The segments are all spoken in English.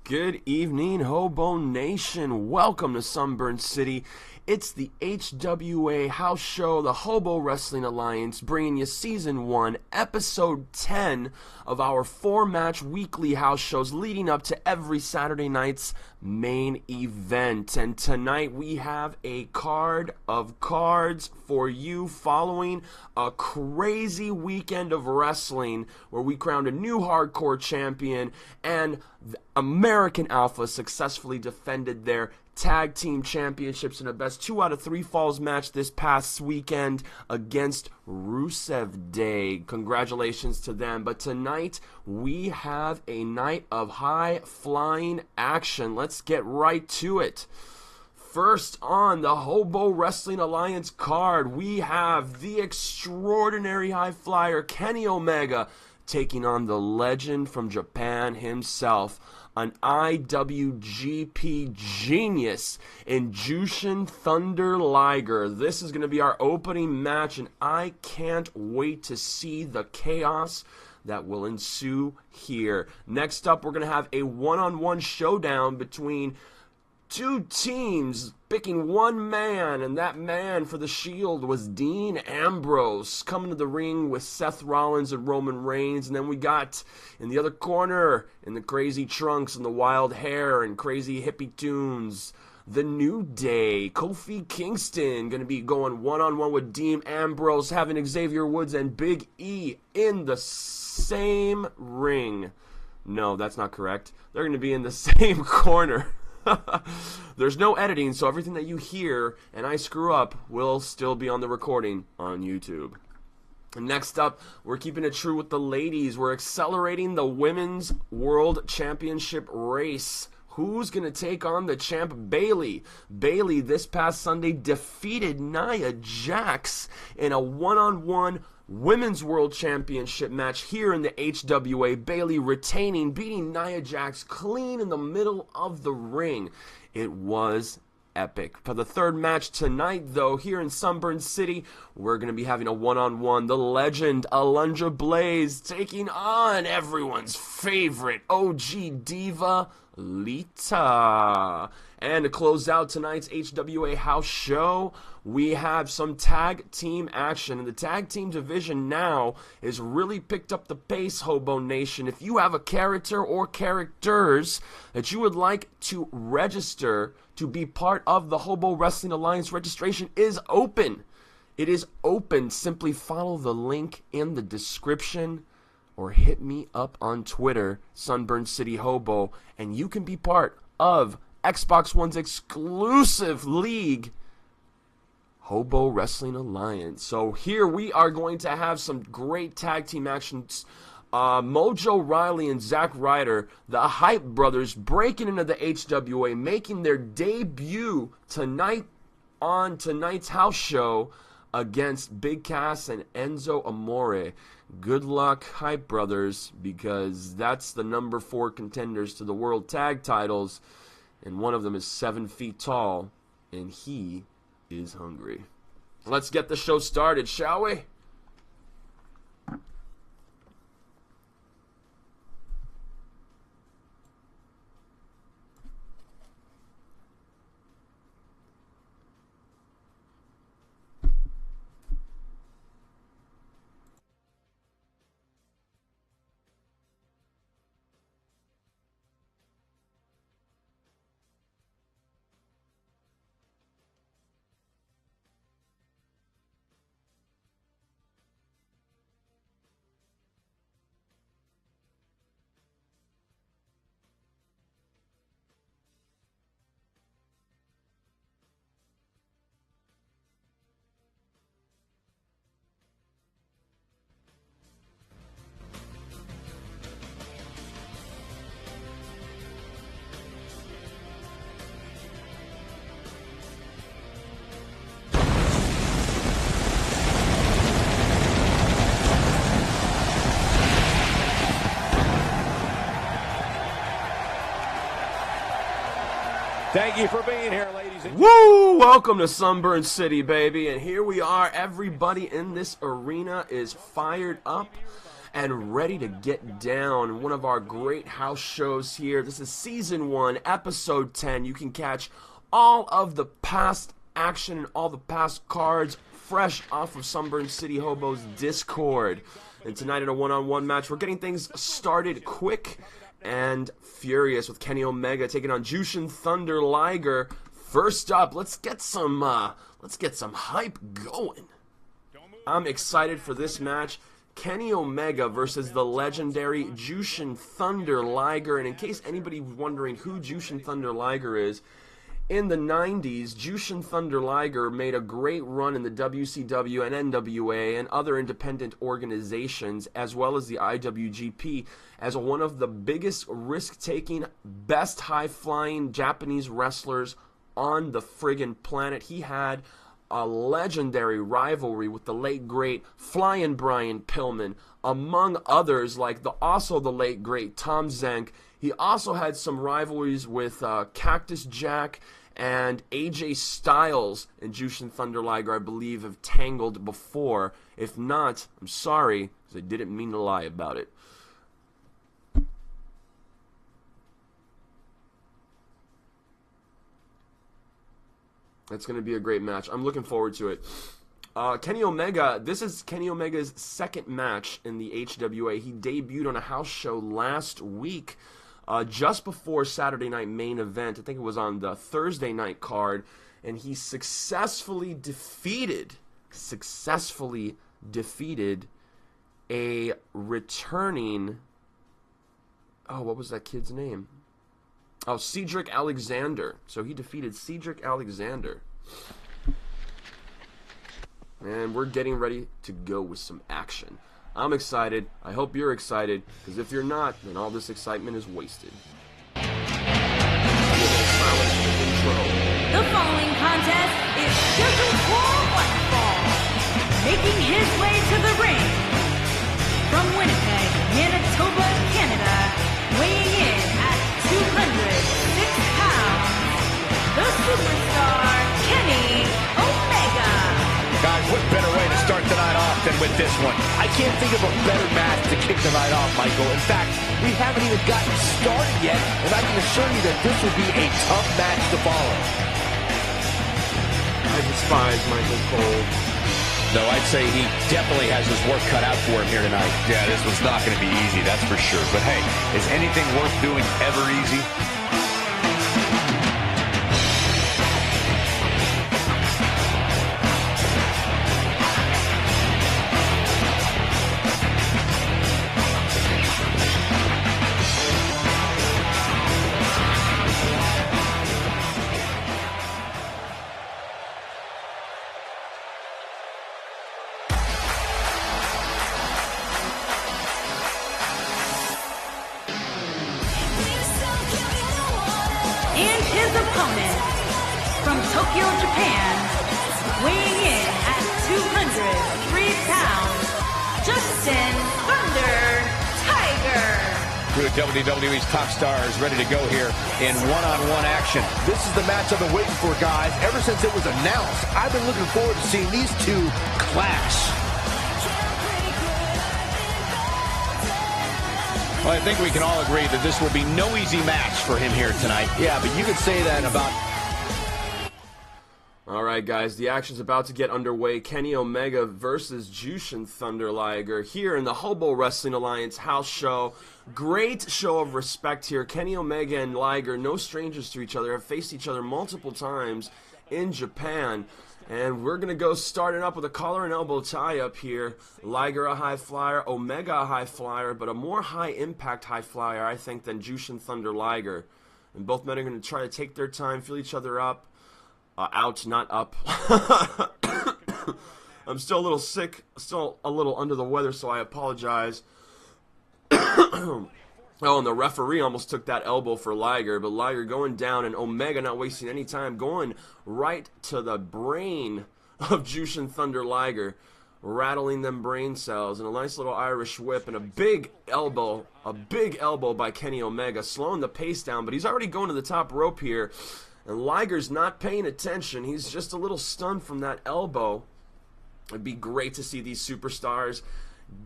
Good evening, Hobo Nation. Welcome to Sunburn City. It's the HWA House Show, the Hobo Wrestling Alliance, bringing you Season 1, Episode 10 of our 4-match weekly house shows leading up to every Saturday night's main event. And tonight we have a card of cards for you following a crazy weekend of wrestling where we crowned a new hardcore champion and the American Alpha successfully defended their tag team championships in a best 2 out of 3 falls match this past weekend against Rusev Day. Congratulations to them. But tonight we have a night of high flying action. Let's get right to it. First on the Hobo Wrestling Alliance card, we have the extraordinary high flyer Kenny Omega taking on the legend from Japan himself, an IWGP genius in Jushin Thunder Liger. This is going to be our opening match, and I can't wait to see the chaos that will ensue here. Next up, we're going to have a one-on-one showdown between two teams picking one man, and that man for the Shield was Dean Ambrose coming to the ring with Seth Rollins and Roman Reigns. And then we got in the other corner, in the crazy trunks and the wild hair and crazy hippie tunes, the New Day, Kofi Kingston, going to be going one-on-one with Dean Ambrose, having Xavier Woods and Big E in the same ring. No, that's not correct. They're going to be in the same corner. There's no editing, so everything that you hear and I screw up will still be on the recording on YouTube. And next up, we're keeping it true with the ladies. We're accelerating the Women's World Championship race. Who's going to take on the champ Bayley? Bayley this past Sunday defeated Nia Jax in a one-on-one Women's World Championship match here in the HWA. Bayley retaining, beating Nia Jax clean in the middle of the ring. It was epic. For the third match tonight, though, here in Sunburn City, we're going to be having a one-on-one. The legend Alundra Blaze taking on everyone's favorite OG diva, Lita. And to close out tonight's HWA house show, we have some tag team action. And the tag team division now is really picked up the pace, Hobo Nation. If you have a character or characters that you would like to register to be part of the Hobo Wrestling Alliance, registration is open. It is open. Simply follow the link in the description or hit me up on Twitter, Sunburn City Hobo, and you can be part of Xbox One's exclusive league, Hobo Wrestling Alliance. So here we are going to have some great tag team actions. Mojo Rawley and Ryder, the Hype Brothers, breaking into the HWA, making their debut tonight on tonight's house show against Big Cass and Enzo Amore. Good luck, Hype Brothers, because that's the number 4 contenders to the World Tag Titles, and one of them is 7 feet tall, and he is hungry. Let's get the show started, shall we? Thank you for being here, ladies and gentlemen. Woo! Welcome to Sunburn City, baby. And here we are. Everybody in this arena is fired up. and ready to get down. One of our great house shows here. This is Season 1, Episode 10. You can catch all of the past action and all the past cards fresh off of Sunburn City Hobo's Discord. And tonight in a one-on-one match, we're getting things started quick and furious with Kenny Omega taking on Jushin Thunder Liger. First up, let's get some hype going. I'm excited for this match. Kenny Omega versus the legendary Jushin Thunder Liger. And in case anybody's wondering who Jushin Thunder Liger is, in the 90s, Jushin Thunder Liger made a great run in the WCW and NWA and other independent organizations, as well as the IWGP, as one of the biggest risk-taking, best high-flying Japanese wrestlers on the friggin' planet. He had a legendary rivalry with the late great Flying Brian Pillman, among others like the late great Tom Zenk. He also had some rivalries with Cactus Jack and AJ Styles, and Jushin Thunder Liger, I believe, have tangled before. If not, I'm sorry, because I didn't mean to lie about it. It's going to be a great match. I'm looking forward to it. Kenny Omega, this is Kenny Omega's second match in the HWA. He debuted on a house show last week, just before Saturday Night Main Event. I think it was on the Thursday night card, and he successfully defeated a returning, what was that kid's name? Oh, Cedric Alexander. So he defeated Cedric Alexander. And we're getting ready to go with some action. I'm excited. I hope you're excited, because if you're not, then all this excitement is wasted. The following contest is scheduled for one fall. Making his way to the ring from Winnipeg, Manitoba, Canada, weighing in at 206 pounds, the superstar, Kenny Omega. Guys, what better way to start the night off than with this one? I can't think of a better match to kick the night off, Michael. In fact, we haven't even gotten started yet, and I can assure you that this will be a tough match to follow. I despise Michael Cole. No, I'd say he definitely has his work cut out for him here tonight. Yeah, this was not going to be easy, that's for sure. But hey, is anything worth doing ever easy? From Tokyo, Japan, weighing in at 203 pounds, Jushin Thunder Liger. Two of WWE's top stars ready to go here in one-on-one action. This is the match I've been waiting for, guys. Ever since it was announced, I've been looking forward to seeing these two clash. Well, I think we can all agree that this will be no easy match for him here tonight. Yeah, but you could say that about... Alright guys, the action's about to get underway. Kenny Omega versus Jushin Thunder Liger here in the Hobo Wrestling Alliance house show. Great show of respect here. Kenny Omega and Liger, no strangers to each other, have faced each other multiple times in Japan. And we're going to go starting up with a collar and elbow tie-up here. Liger a high flyer, Omega a high flyer, but a more high-impact high flyer, I think, than Jushin Thunder Liger. And both men are going to try to take their time, feel each other up. Out, not up. I'm still a little sick, still a little under the weather, so I apologize. Oh, and the referee almost took that elbow for Liger, but Liger going down, and Omega not wasting any time, going right to the brain of Jushin Thunder Liger, rattling them brain cells, and a nice little Irish whip, and a big elbow by Kenny Omega, slowing the pace down, but he's already going to the top rope here. And Liger's not paying attention. He's just a little stunned from that elbow. It'd be great to see these superstars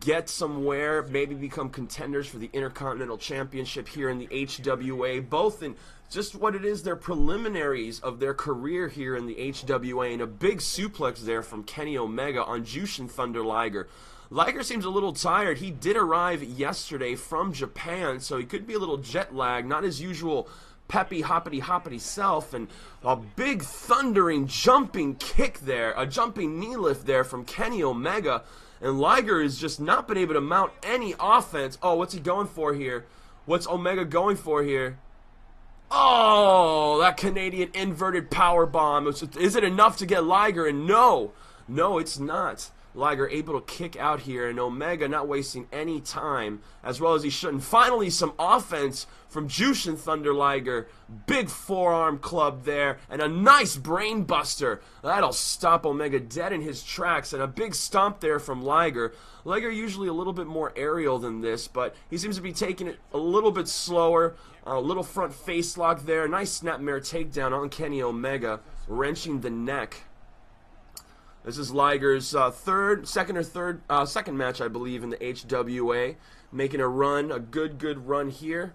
get somewhere, maybe become contenders for the Intercontinental Championship here in the HWA, both in just what it is, their preliminaries of their career here in the HWA, and a big suplex there from Kenny Omega on Jushin Thunder Liger. Liger seems a little tired. He did arrive yesterday from Japan, so he could be a little jet lagged, not his usual peppy, hoppity self, and a big thundering jumping kick there, a jumping knee lift there from Kenny Omega, and Liger has just not been able to mount any offense. Oh, what's he going for here? What's Omega going for here? Oh, that Canadian inverted power bomb. Is it enough to get Liger? And no, it's not. Liger able to kick out here, and Omega not wasting any time, as well as he shouldn't. Finally, some offense from Jushin Thunder Liger. Big forearm club there, and a nice brain buster. That'll stop Omega dead in his tracks, and a big stomp there from Liger. Liger usually a little bit more aerial than this, but he seems to be taking it a little bit slower. A little front face lock there. Nice snapmare takedown on Kenny Omega, wrenching the neck. This is Liger's second match, I believe, in the HWA. Making a run, a good run here.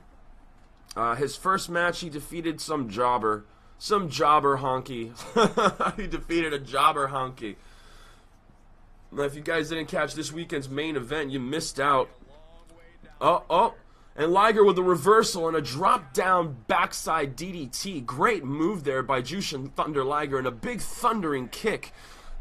His first match, he defeated some jobber honky. He defeated a jobber honky. Now, if you guys didn't catch this weekend's main event, you missed out. And Liger with a reversal and a drop-down backside DDT. Great move there by Jushin Thunder Liger, and a big thundering kick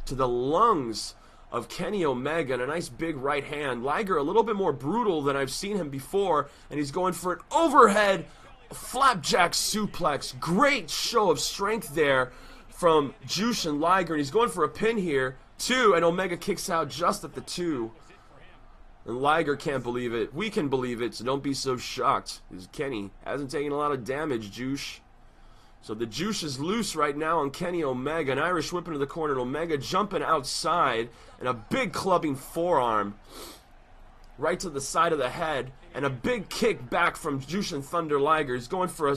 to the lungs of Kenny Omega, and a nice big right hand. Liger a little bit more brutal than I've seen him before, and he's going for an overhead flapjack suplex. Great show of strength there from Jushin Liger, and he's going for a pin here, too, and Omega kicks out just at the 2. And Liger can't believe it. We can believe it, so don't be so shocked, because Kenny hasn't taken a lot of damage, Juice. So the juice is loose right now on Kenny Omega. An Irish whip into the corner, and Omega jumping outside, and a big clubbing forearm right to the side of the head, and a big kick back from Jushin Thunder Liger. He's going for a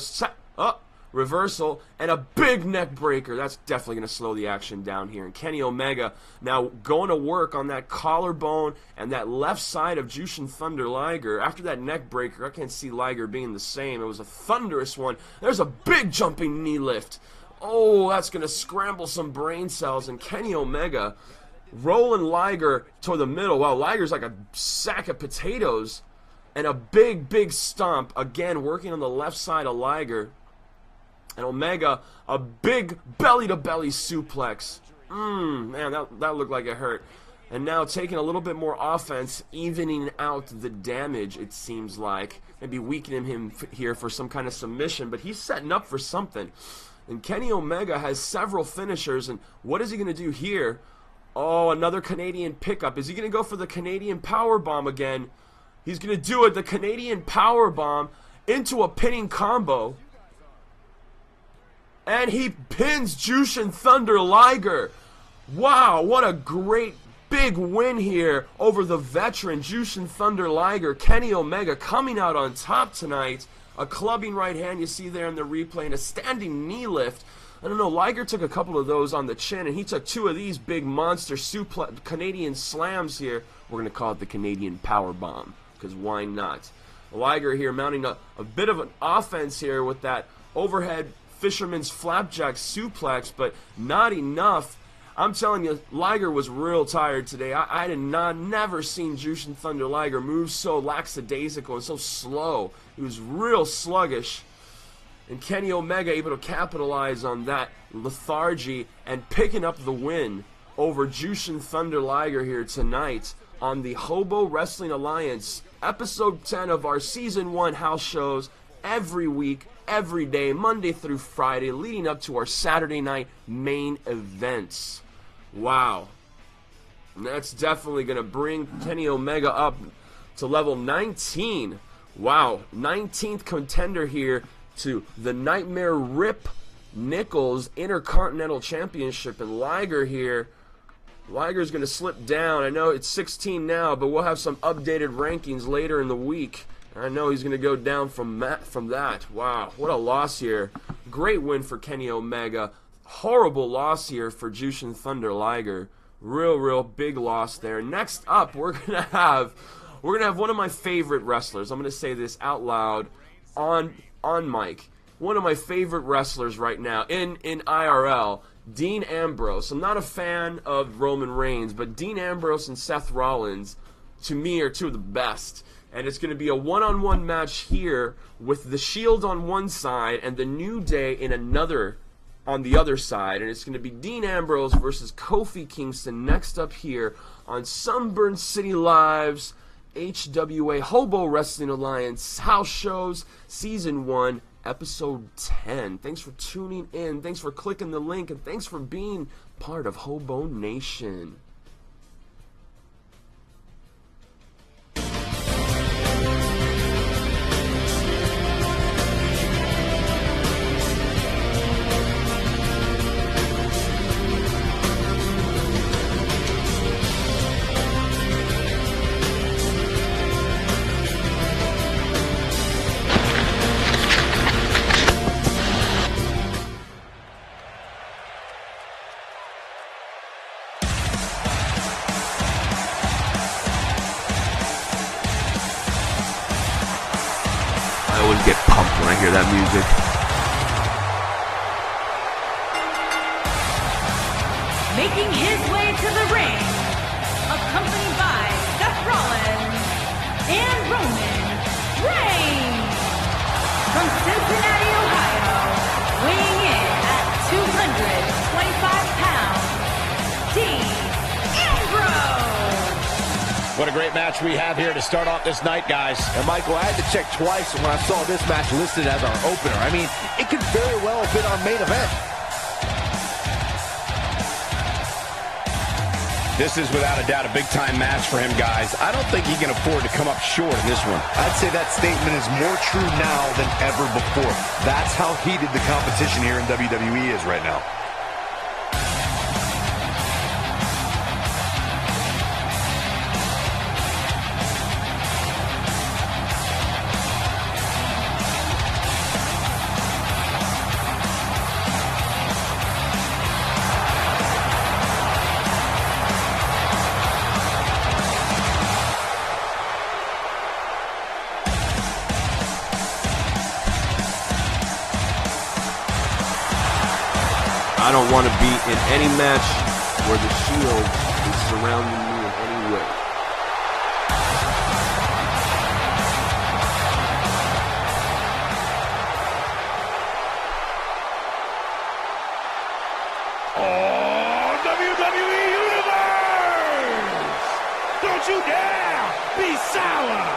reversal, and a big neck breaker. That's definitely going to slow the action down here. And Kenny Omega now going to work on that collarbone and that left side of Jushin Thunder Liger. After that neck breaker, I can't see Liger being the same. It was a thunderous one. There's a big jumping knee lift. Oh, that's going to scramble some brain cells. And Kenny Omega rolling Liger toward the middle. Wow, Liger's like a sack of potatoes. And a big stomp. Again, working on the left side of Liger. And Omega, a big belly-to-belly suplex. Man, that looked like it hurt. And now taking a little bit more offense, evening out the damage, it seems like. Maybe weakening him here for some kind of submission, but he's setting up for something. And Kenny Omega has several finishers, and what is he going to do here? Oh, another Canadian pickup. Is he going to go for the Canadian powerbomb again? He's going to do it, the Canadian powerbomb into a pinning combo. And he pins Jushin Thunder Liger. Wow, what a great big win here over the veteran Jushin Thunder Liger. Kenny Omega coming out on top tonight. A clubbing right hand you see there in the replay, and a standing knee lift. I don't know, Liger took a couple of those on the chin, and he took 2 of these big monster Canadian slams here. We're going to call it the Canadian Power Bomb, because why not? Liger here mounting a bit of an offense here with that overhead fisherman's flapjack suplex, but not enough. I'm telling you, Liger was real tired today. I never seen Jushin Thunder Liger move so lackadaisical and so slow. He was real sluggish. And Kenny Omega able to capitalize on that lethargy and picking up the win over Jushin Thunder Liger here tonight on the Hobo Wrestling Alliance, episode 10 of our season 1 house shows every week, every day, Monday through Friday, leading up to our Saturday night main events. Wow. And that's definitely going to bring Kenny Omega up to level 19. Wow. 19th contender here to the Nightmare Rip Nichols Intercontinental Championship. And Liger here, Liger's going to slip down. I know it's 16 now, but we'll have some updated rankings later in the week. I know he's going to go down from that. Wow, what a loss here. Great win for Kenny Omega. Horrible loss here for Jushin Thunder Liger. Real big loss there. Next up, we're gonna have one of my favorite wrestlers. I'm gonna say this out loud on mic. One of my favorite wrestlers right now in IRL, Dean Ambrose. I'm not a fan of Roman Reigns, but Dean Ambrose and Seth Rollins, to me, are two of the best. And it's going to be a one-on-one match here with the Shield on one side and the New Day in another on the other side. And it's going to be Dean Ambrose versus Kofi Kingston next up here on Sunburn City Live's HWA Hobo Wrestling Alliance House Shows Season 1, Episode 10. Thanks for tuning in. Thanks for clicking the link. And thanks for being part of Hobo Nation. That music. Making his way to the ring, accompanied by Seth Rollins and Roman Reigns. From Cincinnati, Ohio, weighing in at 225 pounds, Dean Ambrose. What a great match we have here to start off this night, guys. And Michael, I had to check twice when I saw this match listed as our opener. I mean, it could very well have been our main event. This is without a doubt a big-time match for him, guys. I don't think he can afford to come up short in this one. I'd say that statement is more true now than ever before. That's how heated the competition here in WWE is right now. I don't want to be in any match where the Shield is surrounding me in any way. Oh, WWE Universe! Don't you dare be sour!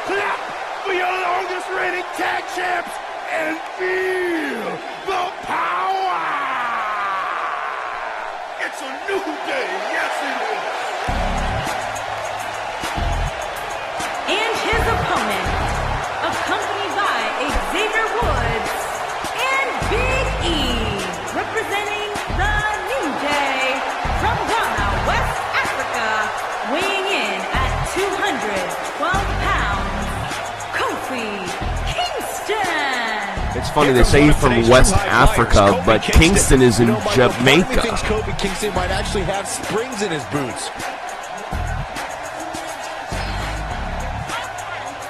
Clap for your longest reigning tag champs and feel the power! It's a new day, yes it is! And his opponent, accompanied by Xavier Woods and Big E, representing the New Day from Ghana, West Africa, weighing in at 212 pounds, Kofi Kingston. It's funny they say he's from West Africa, but Kingston is in Jamaica. Thinks Kofi Kingston might actually have springs in his boots.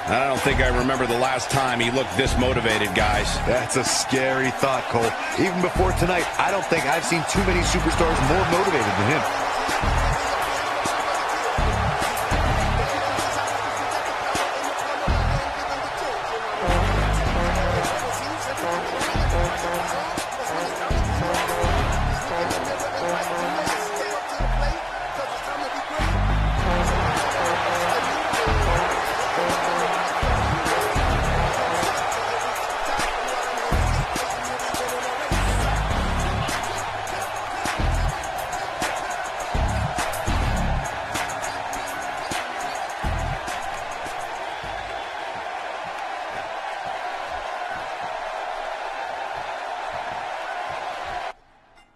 I don't think I remember the last time he looked this motivated, guys. That's a scary thought, Cole. Even before tonight, I don't think I've seen too many superstars more motivated than him.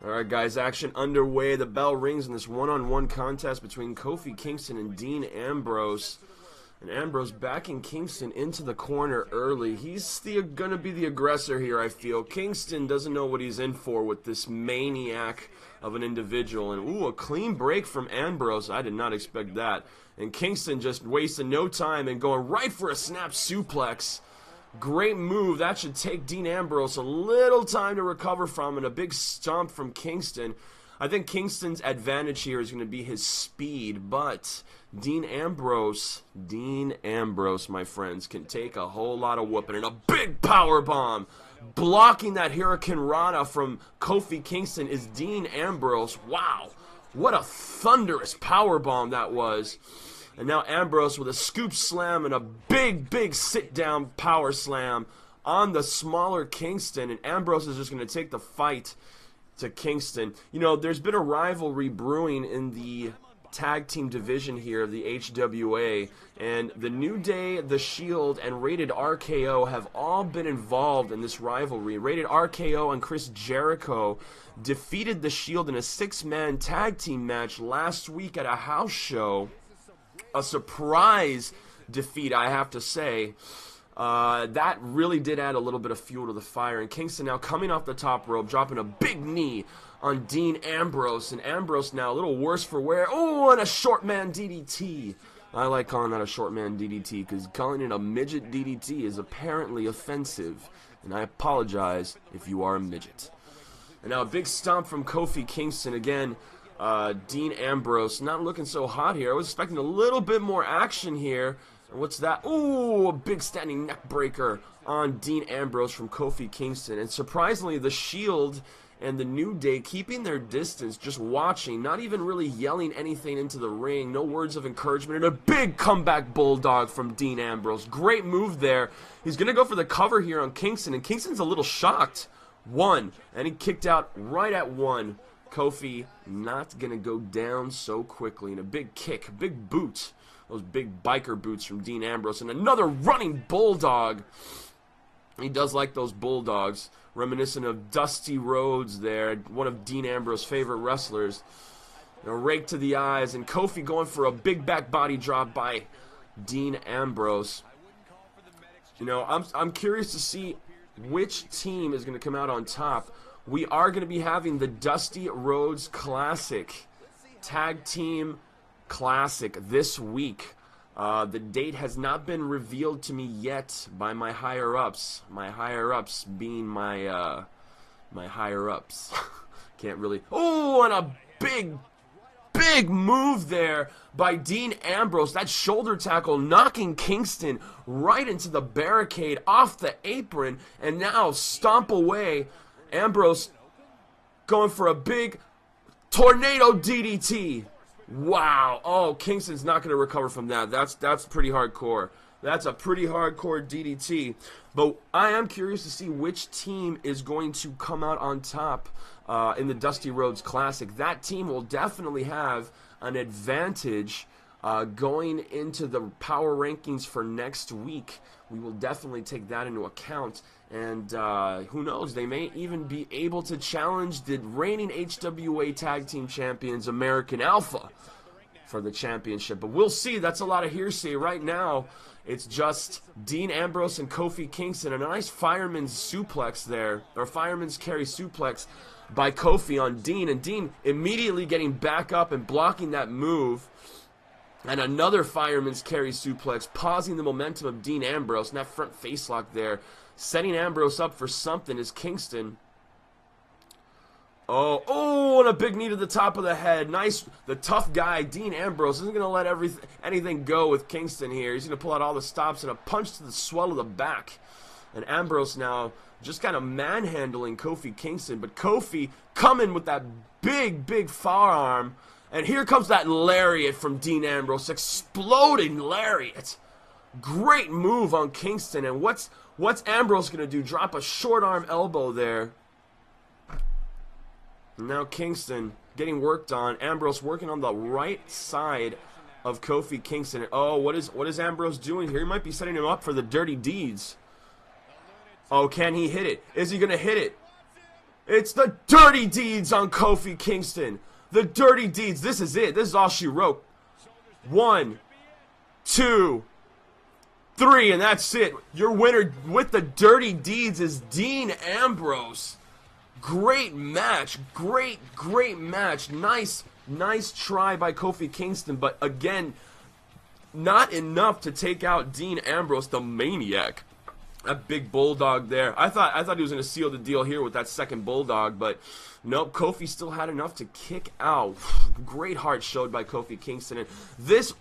Alright guys, action underway. The bell rings in this one-on-one contest between Kofi Kingston and Dean Ambrose. And Ambrose backing Kingston into the corner early. He's going to be the aggressor here, I feel. Kingston doesn't know what he's in for with this maniac of an individual. And, ooh, a clean break from Ambrose. I did not expect that. And Kingston just wasting no time and going right for a snap suplex. Great move. That should take Dean Ambrose a little time to recover from, and a big stomp from Kingston. I think Kingston's advantage here is going to be his speed, but Dean Ambrose, my friends, can take a whole lot of whooping, and a big power bomb. Blocking that Hurricane Rana from Kofi Kingston is Dean Ambrose. Wow, what a thunderous power bomb that was. And now Ambrose with a scoop slam and a big sit-down power slam on the smaller Kingston, and Ambrose is just going to take the fight to Kingston. You know, there's been a rivalry brewing in the tag team division here of the HWA, and the New Day, the Shield, and Rated RKO have all been involved in this rivalry. Rated RKO and Chris Jericho defeated the Shield in a 6-man tag team match last week at a house show. A surprise defeat, I have to say. That really did add a little bit of fuel to the fire. And Kingston now coming off the top rope, dropping a big knee on Dean Ambrose. And Ambrose now a little worse for wear. Oh, and a short man DDT. I like calling that a short man DDT because calling it a midget DDT is apparently offensive. And I apologize if you are a midget. And now a big stomp from Kofi Kingston again. Dean Ambrose not looking so hot here. I was expecting a little bit more action here. What's that? Ooh, a big standing neck breaker on Dean Ambrose from Kofi Kingston. And surprisingly, the Shield and the New Day keeping their distance, just watching, not even really yelling anything into the ring. No words of encouragement. And a big comeback bulldog from Dean Ambrose. Great move there. He's going to go for the cover here on Kingston. And Kingston's a little shocked. 1. And he kicked out right at 1. Kofi not going to go down so quickly. And a big kick, big boot. Those big biker boots from Dean Ambrose. And another running bulldog. He does like those bulldogs. Reminiscent of Dusty Rhodes there. One of Dean Ambrose's favorite wrestlers. And a rake to the eyes. And Kofi going for a big back body drop by Dean Ambrose. You know, I'm curious to see which team is going to come out on top. We are going to be having the Dusty Rhodes Classic Tag Team Classic this week. The date has not been revealed to me yet by my higher-ups. My higher-ups being my higher-ups. Can't really... Oh, and a big move there by Dean Ambrose. That shoulder tackle knocking Kingston right into the barricade off the apron. And now stomp away. Ambrose going for a big tornado DDT. Wow. Oh, Kingston's not going to recover from that. That's pretty hardcore. That's a pretty hardcore DDT. But I am curious to see which team is going to come out on top in the Dusty Rhodes Classic. That team will definitely have an advantage going into the power rankings for next week. We will definitely take that into account. And who knows, they may even be able to challenge the reigning HWA Tag Team Champions, American Alpha, for the championship. But we'll see. That's a lot of hearsay. Right now, it's just Dean Ambrose and Kofi Kingston. A nice fireman's suplex there, or fireman's carry suplex by Kofi on Dean. And Dean immediately getting back up and blocking that move. And another fireman's carry suplex, pausing the momentum of Dean Ambrose. And that front face lock there, setting Ambrose up for something is Kingston. Oh, and a big knee to the top of the head. Nice. The tough guy, Dean Ambrose, isn't going to let anything go with Kingston here. He's going to pull out all the stops and a punch to the swell of the back. And Ambrose now just kind of manhandling Kofi Kingston. But Kofi coming with that big forearm. And here comes that lariat from Dean Ambrose. Exploding lariat. Great move on Kingston. And what's Ambrose going to do? Drop a short arm elbow there. Now Kingston getting worked on. Ambrose working on the right side of Kofi Kingston. Oh, what is Ambrose doing here? He might be setting him up for the dirty deeds. Oh, can he hit it? Is he going to hit it? It's the dirty deeds on Kofi Kingston. The dirty deeds. This is it. This is all she wrote. 1, 2, 3, and that's it. Your winner with the dirty deeds is Dean Ambrose. Great match. Great match. Nice try by Kofi Kingston, but again, not enough to take out Dean Ambrose, the Maniac. That big bulldog there. I thought he was going to seal the deal here with that second bulldog, but nope, Kofi still had enough to kick out. Great heart showed by Kofi Kingston. And this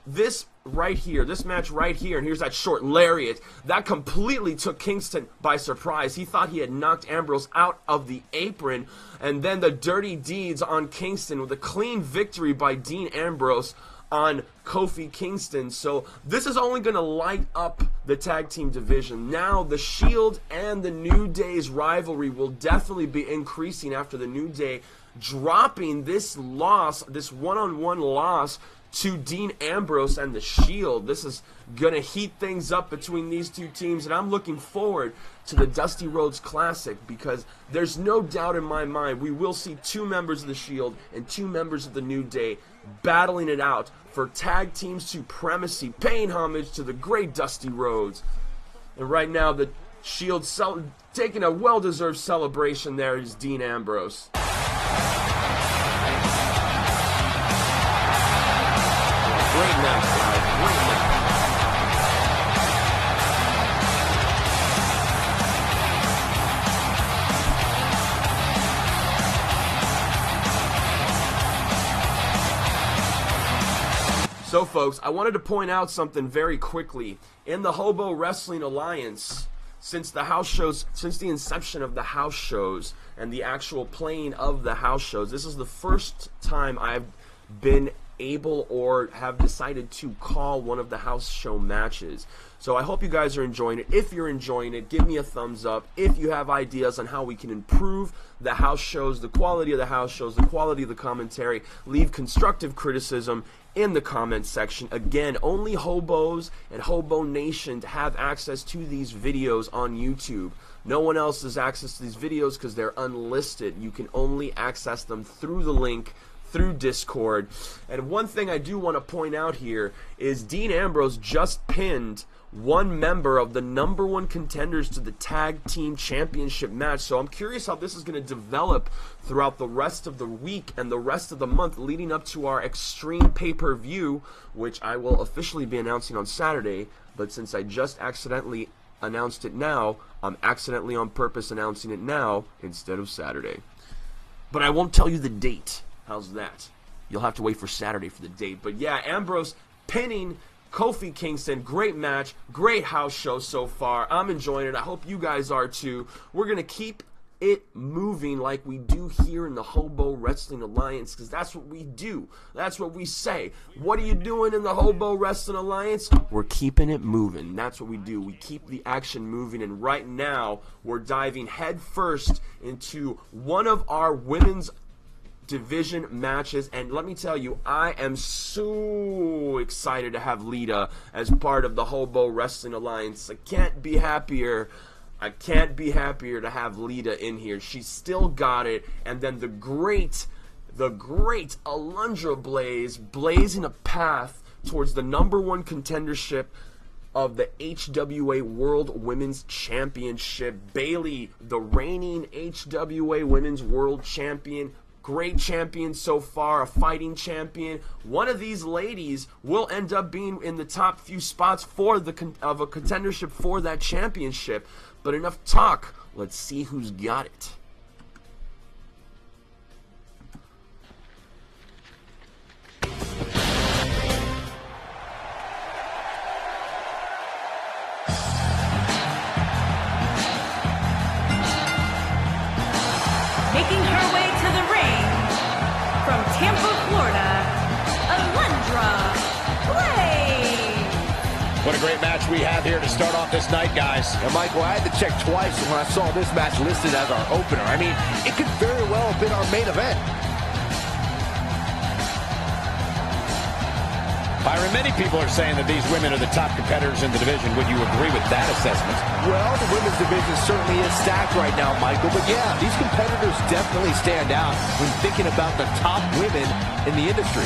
right here, this match right here, and here's that short lariat, that completely took Kingston by surprise. He thought he had knocked Ambrose out of the apron, and then the dirty deeds on Kingston with a clean victory by Dean Ambrose on Kofi Kingston. So this is only going to light up the tag team division. Now the Shield and the New Day's rivalry will definitely be increasing after the New Day dropping this loss, this one-on-one loss to Dean Ambrose and the Shield. This is going to heat things up between these two teams, and I'm looking forward to the Dusty Rhodes Classic because there's no doubt in my mind we will see 2 members of the Shield and 2 members of the New Day battling it out for tag team supremacy, paying homage to the great Dusty Rhodes. And right now the Shield taking a well-deserved celebration there is Dean Ambrose. Great match, guys. Great match. So, folks, I wanted to point out something very quickly. In the Hobo Wrestling Alliance, since the house shows, since the inception of the house shows and the actual playing of the house shows, this is the first time I've been able or have decided to call one of the house show matches. So I hope you guys are enjoying it. If you're enjoying it, give me a thumbs up. If you have ideas on how we can improve the house shows, the quality of the house shows, the quality of the commentary, leave constructive criticism in the comments section. Again, only Hobos and Hobo Nation have access to these videos on YouTube. No one else has access to these videos because they're unlisted. You can only access them through the link through Discord. And one thing I do want to point out here is Dean Ambrose just pinned one member of the #1 contenders to the tag team championship match. So I'm curious how this is going to develop throughout the rest of the week and the rest of the month leading up to our Extreme pay-per-view, which I will officially be announcing on Saturday. But since I just accidentally announced it now, I'm accidentally on purpose announcing it now instead of Saturday. But I won't tell you the date. How's that? You'll have to wait for Saturday for the date. But yeah, Ambrose pinning Kofi Kingston. Great match. Great house show so far. I'm enjoying it. I hope you guys are too. We're going to keep it moving like we do here in the Hobo Wrestling Alliance because that's what we do. That's what we say. What are you doing in the Hobo Wrestling Alliance? We're keeping it moving. That's what we do. We keep the action moving, and right now we're diving headfirst into one of our women's division matches, and let me tell you, I am so excited to have Lita as part of the Hobo Wrestling Alliance. I can't be happier to have Lita in here. She's still got it. And then the great Alundra blazing a path towards the #1 contendership of the HWA World Women's Championship. Bayley, the reigning HWA Women's World Champion. Great champion so far, a fighting champion. One of these ladies will end up being in the top few spots for of a contendership for that championship. But enough talk. Let's see who's got it. Making her way to the ring from Tampa, Florida, Alundra. What a great match we have here to start off this night, guys. And Michael, I had to check twice when I saw this match listed as our opener. I mean, it could very well have been our main event. Byron, many people are saying that these women are the top competitors in the division. Would you agree with that assessment? Well, the women's division certainly is stacked right now, Michael. But yeah, these competitors definitely stand out when thinking about the top women in the industry.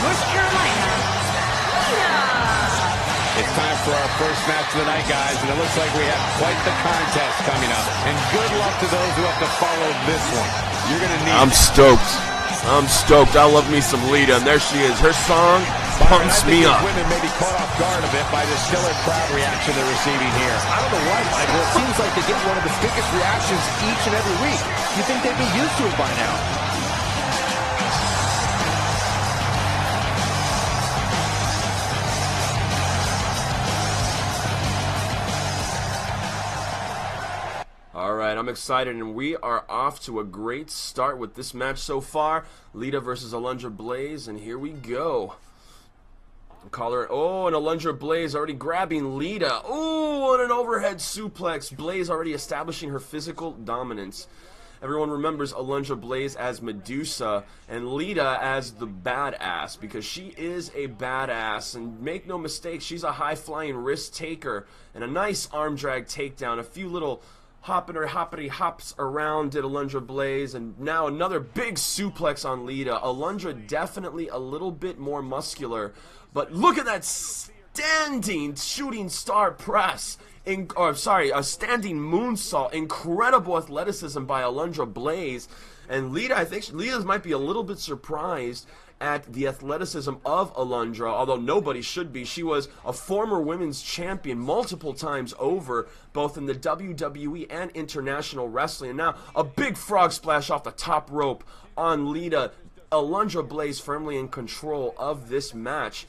North Carolina, Lita. It's time for our first match of the night, guys, and it looks like we have quite the contest coming up. And good luck to those who have to follow this one. You're going to need I'm stoked. I'm stoked. I love me some Lita, and there she is. Her song pumps me up. Women may be caught off guard a bit by the stellar crowd reaction they're receiving here. I don't know why, Michael. It seems like they get one of the biggest reactions each and every week. You think they'd be used to it by now? All right, I'm excited, and we are off to a great start with this match so far. Lita versus Alundra Blaze, and here we go. Collar, oh, and Alundra Blaze already grabbing Lita. Oh, and an overhead suplex. Blaze already establishing her physical dominance. Everyone remembers Alundra Blaze as Medusa and Lita as the badass, because she is a badass. And make no mistake, she's a high-flying risk taker. And a nice arm drag takedown. A few little hoppity hops around did Alundra Blaze, and now another big suplex on Lita. Alundra definitely a little bit more muscular, but look at that standing shooting star press. A standing moonsault. Incredible athleticism by Alundra Blaze. And Lita, I think Lita might be a little bit surprised at the athleticism of Alundra, although nobody should be. She was a former women's champion multiple times over, both in the WWE and international wrestling. And now a big frog splash off the top rope on Lita. Alundra Blaze firmly in control of this match.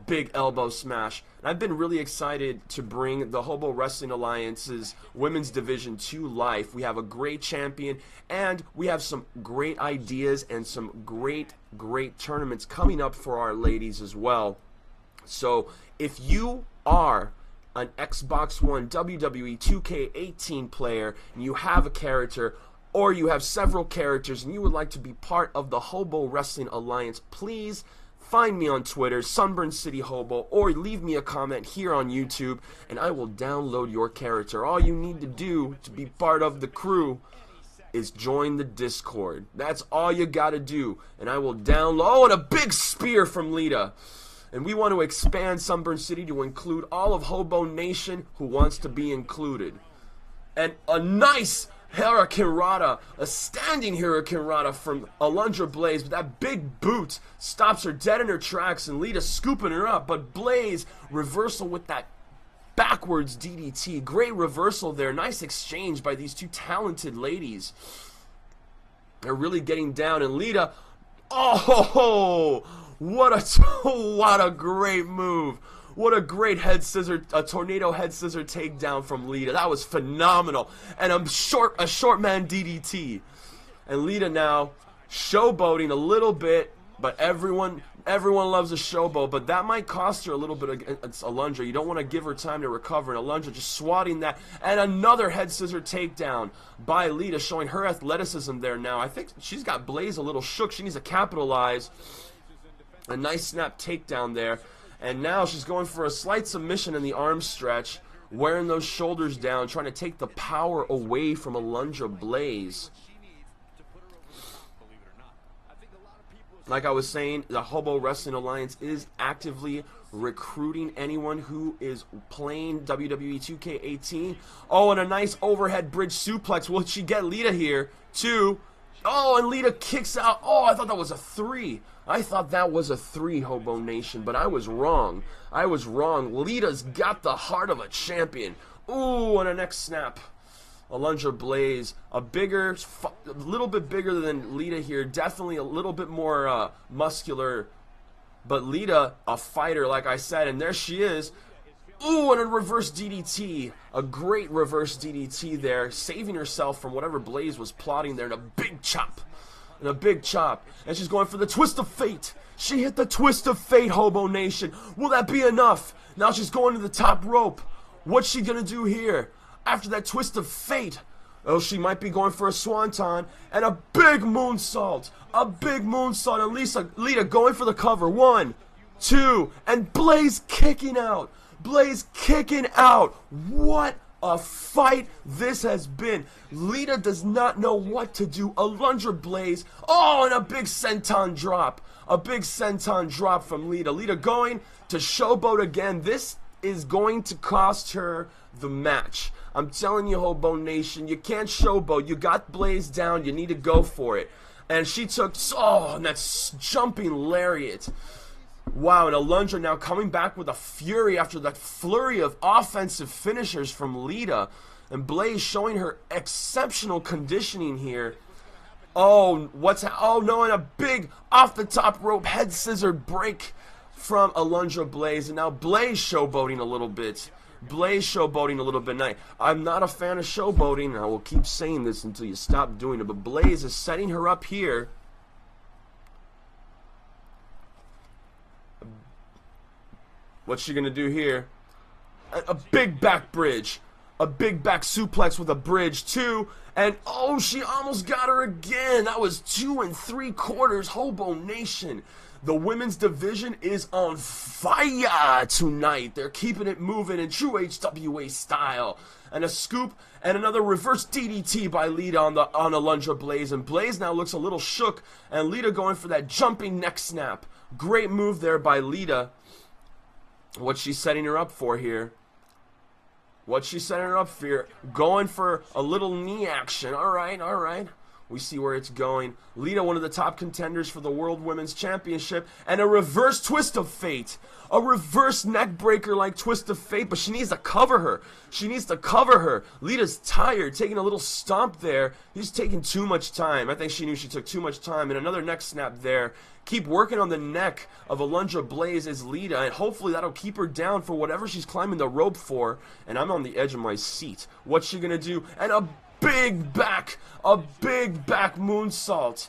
Big elbow smash. And I've been really excited to bring the Hobo Wrestling Alliance's women's division to life. We have a great champion, and we have some great ideas and some great tournaments coming up for our ladies as well. So if you are an Xbox One WWE 2K18 player and you have a character, or you have several characters and you would like to be part of the Hobo Wrestling Alliance, please find me on Twitter, Sunburn City Hobo, or leave me a comment here on YouTube, and I will download your character. All you need to do to be part of the crew is join the Discord. That's all you gotta do, and I will download. Oh, and a big spear from Lita. And we want to expand Sunburn City to include all of Hobo Nation who wants to be included. And a nice Hurricane Rana, a standing Hurricane Rana from Alundra Blaze, but that big boot stops her dead in her tracks, and Lita scooping her up, but Blaze reversal with that backwards DDT. Great reversal there. Nice exchange by these two talented ladies. They're really getting down, and Lita, oh, what a great move. What a great head scissor, a tornado head scissor takedown from Lita. That was phenomenal. And a short man DDT. And Lita now showboating a little bit, but everyone loves a showboat, but that might cost her a little bit against Alundra. You don't want to give her time to recover, and Alundra just swatting that. And another head scissor takedown by Lita, showing her athleticism there now. I think she's got Blaze a little shook. She needs to capitalize. A nice snap takedown there. And now she's going for a slight submission in the arm stretch, wearing those shoulders down, trying to take the power away from Alundra Blaze. Like I was saying, the Hobo Wrestling Alliance is actively recruiting anyone who is playing WWE 2K18. Oh, and a nice overhead bridge suplex. Will she get Lita here? 2. Oh, and Lita kicks out. Oh, I thought that was a 3. I thought that was a 3, Hobo Nation, but I was wrong. Lita's got the heart of a champion. Ooh, and a neck snap. Alundra Blaze, a little bit bigger than Lita here. Definitely a little bit more muscular. But Lita, a fighter, like I said, and there she is. Ooh, and a reverse DDT. A great reverse DDT there, saving herself from whatever Blaze was plotting there, and a big chop. And she's going for the twist of fate. She hit the twist of fate, Hobo Nation. Will that be enough? Now she's going to the top rope. What's she going to do here? After that twist of fate. Oh, she might be going for a swanton. And a big moonsault. And Lita going for the cover. 1, 2. And Blaze kicking out. What a fight this has been. Lita does not know what to do. Alundra Blaze. Oh, and a big senton drop. A big senton drop from Lita. Lita going to showboat again. This is going to cost her the match. I'm telling you, Hobo Nation, you can't showboat. You got Blaze down. You need to go for it. And she took, oh, and that's jumping lariat. Wow, and Alundra now coming back with a fury after that flurry of offensive finishers from Lita. And Blaze showing her exceptional conditioning here. Oh, oh no, and a big off the top rope head scissor break from Alundra Blaze. And now Blaze showboating a little bit. Blaze showboating a little bit. Now, I'm not a fan of showboating, and I will keep saying this until you stop doing it. But Blaze is setting her up here. What's she gonna do here? A big back bridge. A big back suplex with a bridge too. And oh, she almost got her again. That was 2 3/4, Hobo Nation. The women's division is on fire tonight. They're keeping it moving in true HWA style. And a scoop and another reverse DDT by Lita on Alundra Blaze. And Blaze now looks a little shook. And Lita going for that jumping neck snap. Great move there by Lita. What's she setting her up for here? What's she setting her up for? Going for a little knee action. All right, all right. We see where it's going. Lita, one of the top contenders for the World Women's Championship. And a reverse twist of fate. A reverse neck breaker like twist of fate. But she needs to cover her. She needs to cover her. Lita's tired. Taking a little stomp there. He's taking too much time. I think she knew she took too much time. And another neck snap there. Keep working on the neck of Alundra Blaze as Lita. And hopefully that'll keep her down for whatever she's climbing the rope for. And I'm on the edge of my seat. What's she going to do? And a big back moonsault.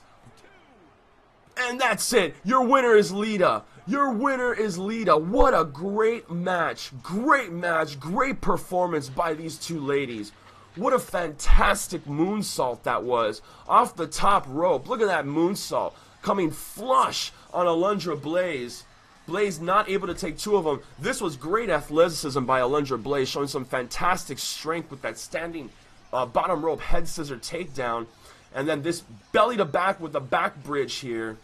And that's it. Your winner is Lita. Your winner is Lita. What a great match. Great match. Great performance by these two ladies. What a fantastic moonsault that was. Off the top rope. Look at that moonsault. Coming flush on Alundra Blaze. Blaze not able to take two of them. This was great athleticism by Alundra Blaze. Showing some fantastic strength with that standing bottom rope head scissor takedown. And then this belly to back with the back bridge here.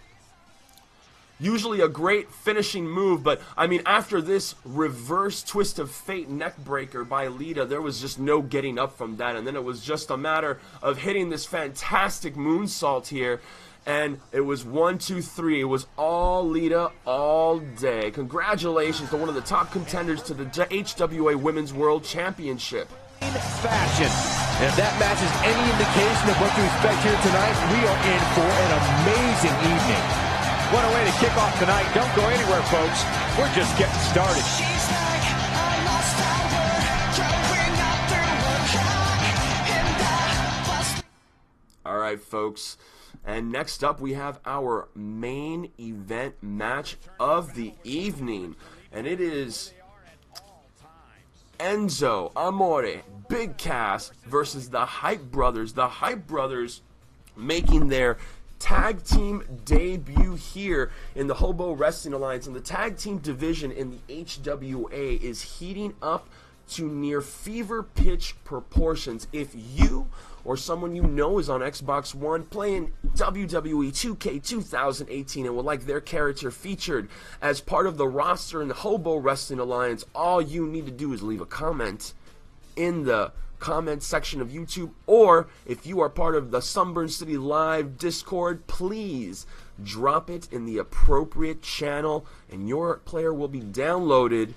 Usually a great finishing move, but I mean, after this reverse twist of fate neck breaker by Lita, there was just no getting up from that. And then it was just a matter of hitting this fantastic moonsault here. And it was 1, 2, 3. It was all Lita all day. Congratulations to one of the top contenders to the HWA Women's World Championship. Fashion. And if that match is any indication of what to expect here tonight, we are in for an amazing evening. What a way to kick off tonight. Don't go anywhere, folks. We're just getting started. All right, folks. And next up, we have our main event match of the evening. And it is Enzo, Amore, Big Cass versus the Hype Brothers. The Hype Brothers making their tag team debut here in the Hobo Wrestling Alliance. And the tag team division in the HWA is heating up to near fever pitch proportions. If you or someone you know is on Xbox One playing WWE 2K 2018 and would like their character featured as part of the roster in the Hobo Wrestling Alliance, all you need to do is leave a comment in the comment section of YouTube, or if you are part of the Sunburn City Live Discord, please drop it in the appropriate channel and your player will be downloaded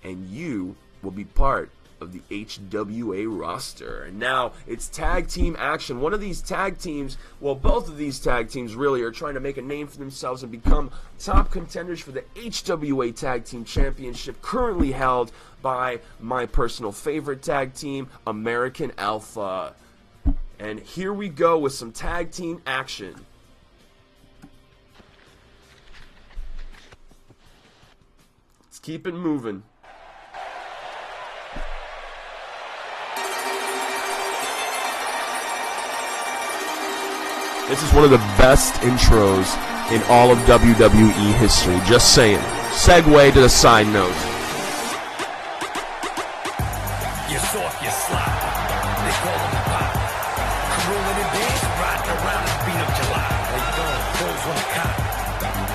and you will be part of the HWA roster. And now it's tag team action. One of these tag teams, well, both of these tag teams really are trying to make a name for themselves and become top contenders for the HWA Tag Team Championship, currently held by my personal favorite tag team, American Alpha. And here we go with some tag team action. Let's keep it moving. This is one of the best intros in all of WWE history. Just saying. Segue to the side note. You're soft, you're from the cop,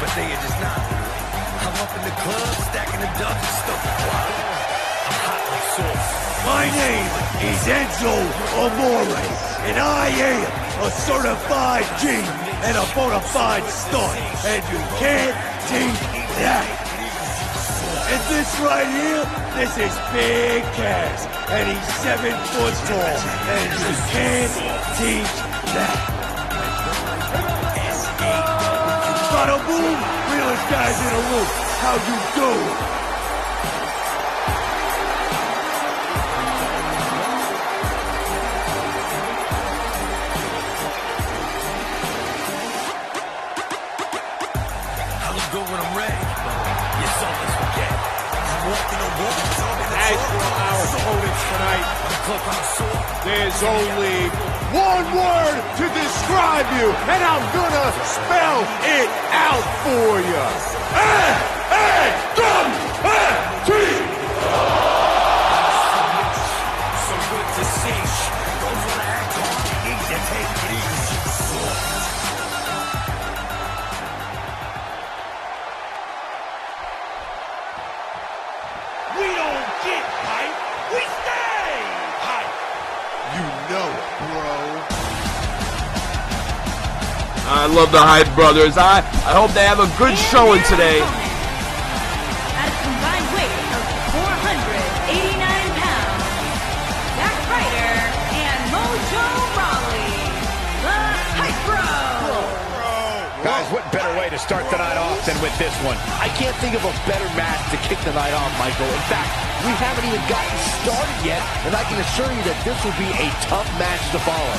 but they are just not. I'm up in the club, stacking the dubs and stuff. I'm hot like sauce. My name is Enzo Amore, and I am a certified G and a bona fide stud, and you can't teach that. And this right here, this is Big Cass, and he's 7 foot tall, and you can't teach that. Bada boom, realest guys in the room, how you do? As for our opponents tonight, there's only one word to describe you, and I'm gonna spell it out for you. A-A-W-T! So good to see. Don't wanna act hard, easy, take it easy. We don't get hype, we stay hype. You know it, bro. I love the Hype Brothers. I hope they have a good showing today. At a combined weight of 489 pounds, Zack Ryder and Mojo Rawley, the Hype Bros. Guys, what better way to start the night off than with this one? I can't think of a better match to kick the night off, Michael. In fact, we haven't even gotten started yet, and I can assure you that this will be a tough match to follow.